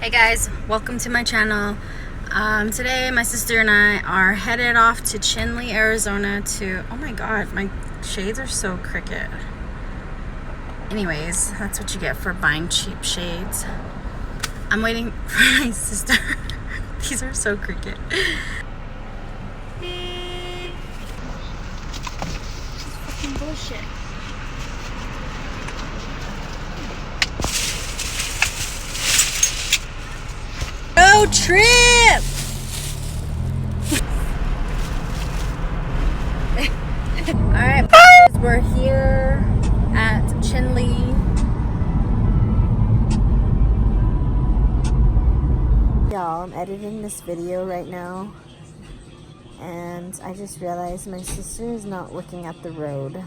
Hey guys, welcome to my channel. Today my sister and I are headed off to Chinle, Arizona to, oh my god, my shades are so crooked. Anyways, that's what you get for buying cheap shades. I'm waiting for my sister. These are so crooked. Fucking bullshit. Road trip! Alright, we're here at Chinle. Y'all, I'm editing this video right now, and I just realized my sister is not looking at the road.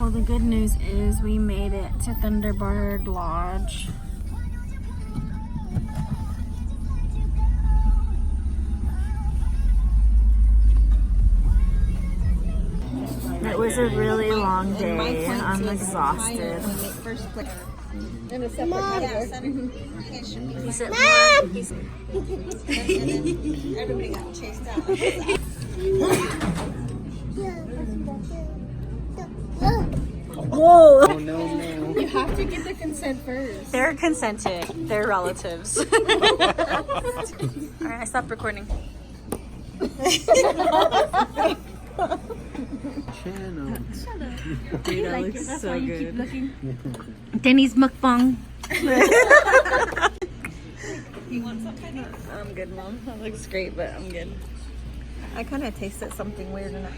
Well, the good news is we made it to Thunderbird Lodge. It was a really long day. I'm exhausted. Everybody got chased out. Whoa! Oh, no. You have to get the consent first. They're consenting. They're relatives. Alright, I stopped recording. Channel. Dude, that looks so good. Denny's mukbang. You want some kind of? I'm good, Mom. That looks great, but I'm good. I kind of tasted something weird in it.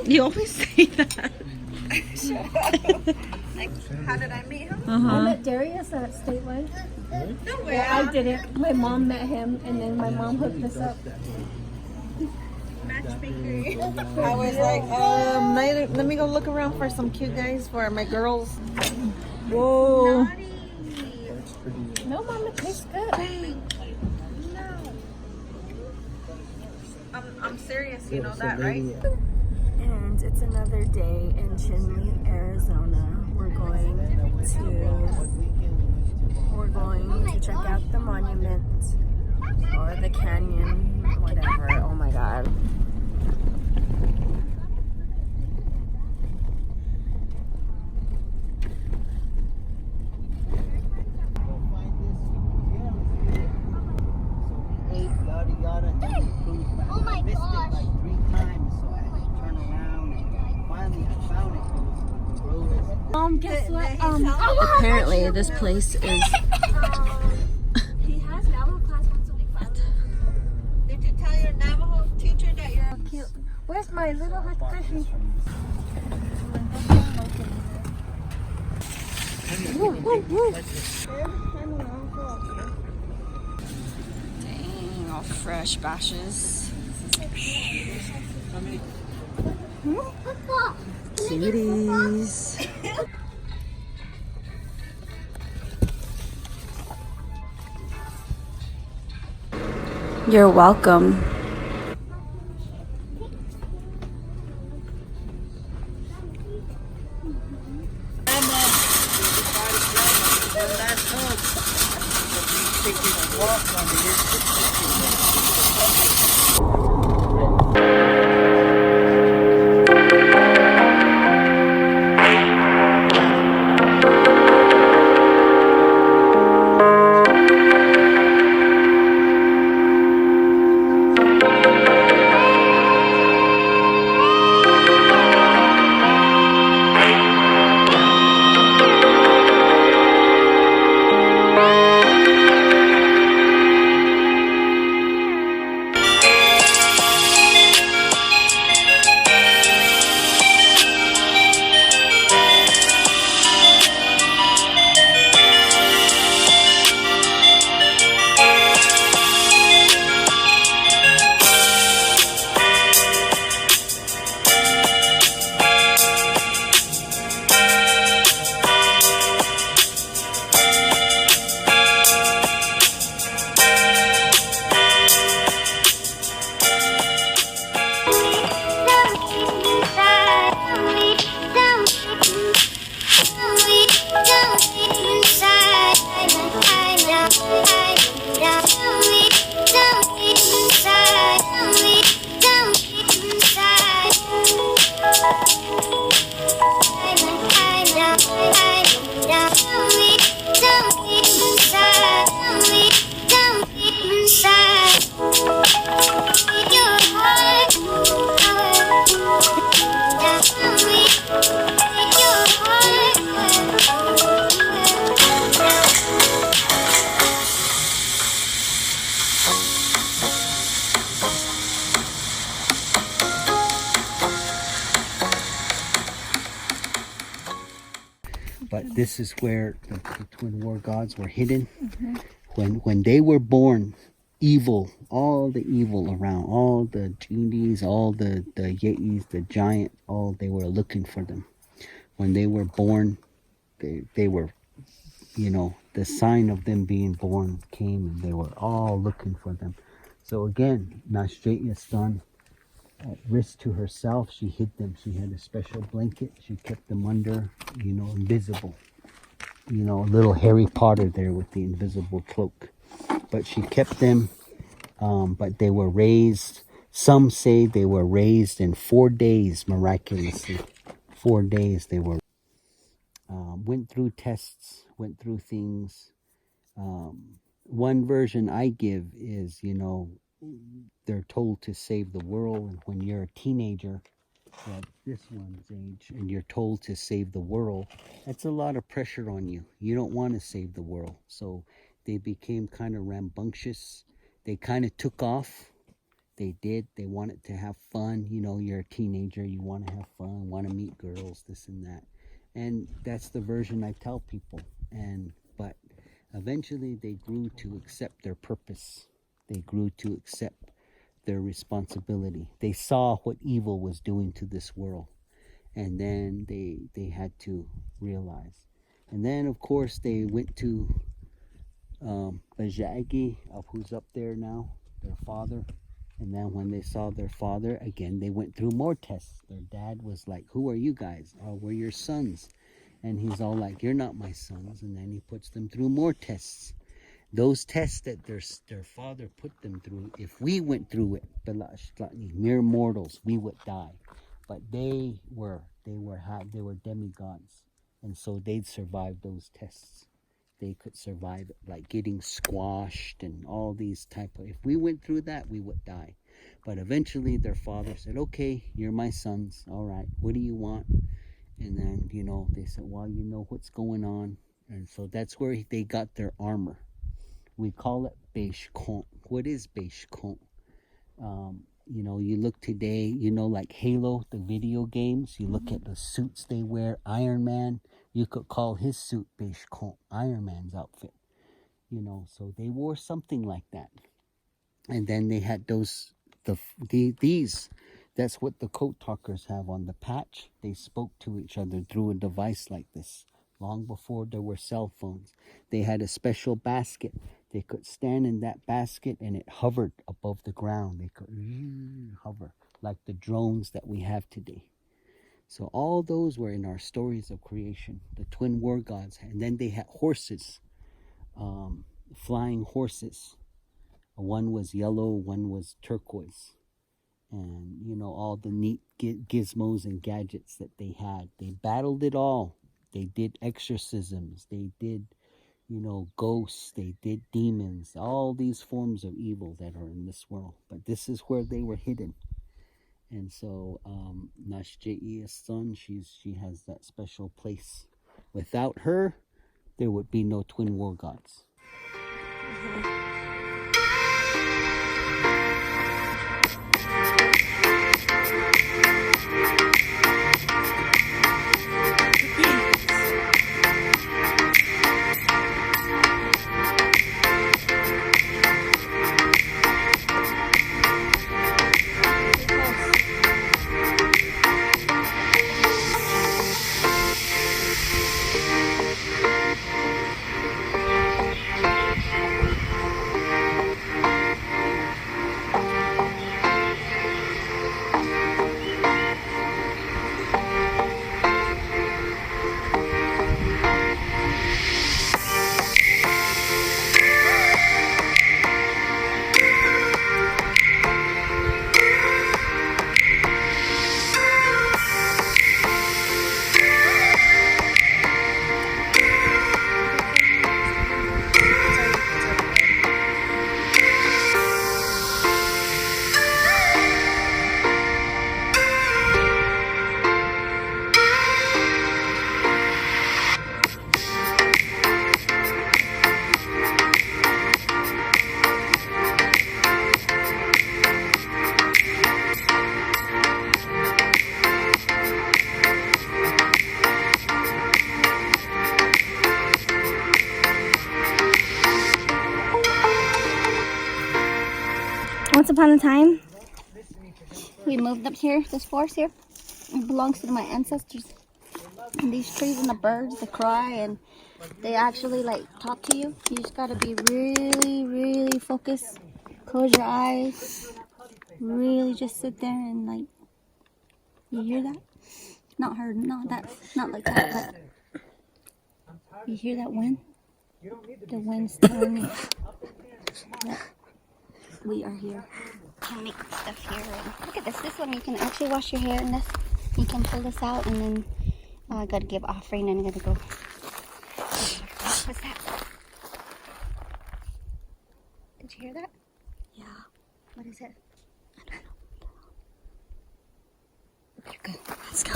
You always say that. Like, how did I meet him? I met Darius at Statewide. No way. I didn't. My mom met him, and then my mom hooked us up. Matchmaker. I was like, let me go look around for some cute guys for my girls. Whoa. No, Mom, it tastes good. I'm serious, you know that, right? And it's another day in Chinle, Arizona. We're going to check out the monument or the canyon, whatever. Oh my god. Oh my gosh. Like 3 times, so I had to turn around and finally I found it. Mom, guess what? Apparently this place is... He has Navajo class once a week. Did you tell your Navajo teacher that you're Cute. Where's my little hot cushion? Dang, all fresh bashes. Cuties. You're welcome. But this is where the Twin War Gods were hidden. When they were born, evil, all the evil around, all the Judies, all the Yetis, the giant, all they were looking for them. When they were born, they were, you know, the sign of them being born came and they were all looking for them. So again, Nashjeya's son, at risk to herself, she hid them. She had a special blanket. She kept them under, you know, invisible. You know, a little Harry Potter there with the invisible cloak. But she kept them, but they were raised. Some say they were raised in 4 days, miraculously. 4 days they were. Went through tests, went through things. One version I give is, you know, they're told to save the world. And when you're a teenager, at this one's age, and you're told to save the world, that's a lot of pressure on you. You don't want to save the world. So they became kind of rambunctious. They kind of took off. They did. They wanted to have fun. You know, you're a teenager. You want to have fun, want to meet girls, this and that. And that's the version I tell people. But eventually they grew to accept their purpose. They grew to accept their responsibility. They saw what evil was doing to this world. And then they had to realize. And then, of course, they went to Bajagi, of who's up there now, their father. And then when they saw their father, again, they went through more tests. Their dad was like, who are you guys? Oh, we're your sons. And he's all like, you're not my sons. And then he puts them through more tests. Those tests that their father put them through, if we went through it, mere mortals, we would die. But they were demigods. And so they'd survive those tests. They could survive it, like getting squashed and all these type of, if we went through that, we would die. But eventually their father said, okay, you're my sons. All right, what do you want? And then, you know, they said, well, you know what's going on. And so that's where they got their armor. We call it beige conte. What is beige conte? You know, you look today, you know, like Halo, the video games, you look at the suits they wear, Iron Man, you could call his suit beige conte, Iron Man's outfit. You know, so they wore something like that. And then they had these, that's what the coat talkers have on the patch. They spoke to each other through a device like this. Long before there were cell phones, they had a special basket. They could stand in that basket and it hovered above the ground. They could hover like the drones that we have today. So all those were in our stories of creation, the Twin War Gods. And then they had horses, flying horses. One was yellow, one was turquoise. And, you know, all the neat gizmos and gadgets that they had. They battled it all. They did exorcisms. They did, you know, ghosts. They did demons. All these forms of evil that are in this world. But this is where they were hidden. And so Nashjeya's son, she has that special place. Without her, there would be no Twin War Gods. Once upon a time, we moved up here, this forest here. It belongs to my ancestors. And these trees and the birds, they cry and they actually like talk to you. You just gotta be really, really focused. Close your eyes. Really just sit there and like, you hear that? Not heard, not that, not like that, but you hear that wind? The wind's telling me that we are here. Can make stuff here. And look at this. This one you can actually wash your hair in this. You can pull this out and then I gotta give offering and I gotta go. What's that? Did you hear that? Yeah. What is it? I don't know. Okay, good. Let's go.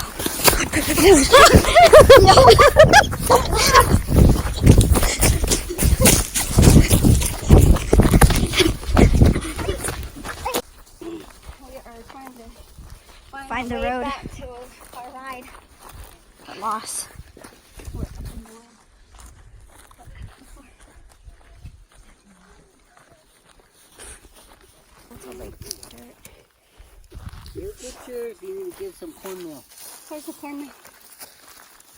We are trying to find the road back to our ride. Got lost. We're up in the wind. That's a lake. Here's pictures. You need to give some cornmeal. Where's the cornmeal?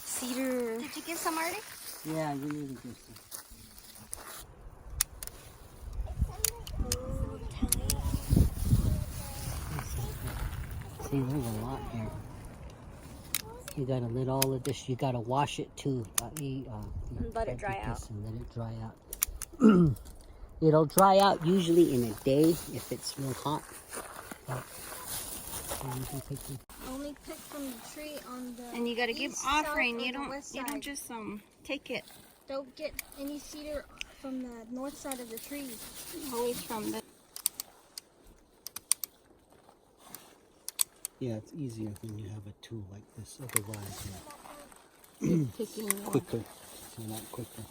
Cedar. Did you give some already? Yeah, you need to give some. See, there's a lot here. You gotta let all of this, you gotta wash it too. Let it dry out. And let it dry out. It'll dry out usually in a day if it's real hot. You can take them. Only pick from the tree on the And you gotta give east, offering. south, You or the west don't side. just take it. Don't get any cedar from the north side of the trees. Always from the. Yeah, it's easier when you have a tool like this. Otherwise, yeah. Picking quicker. It's a lot quicker.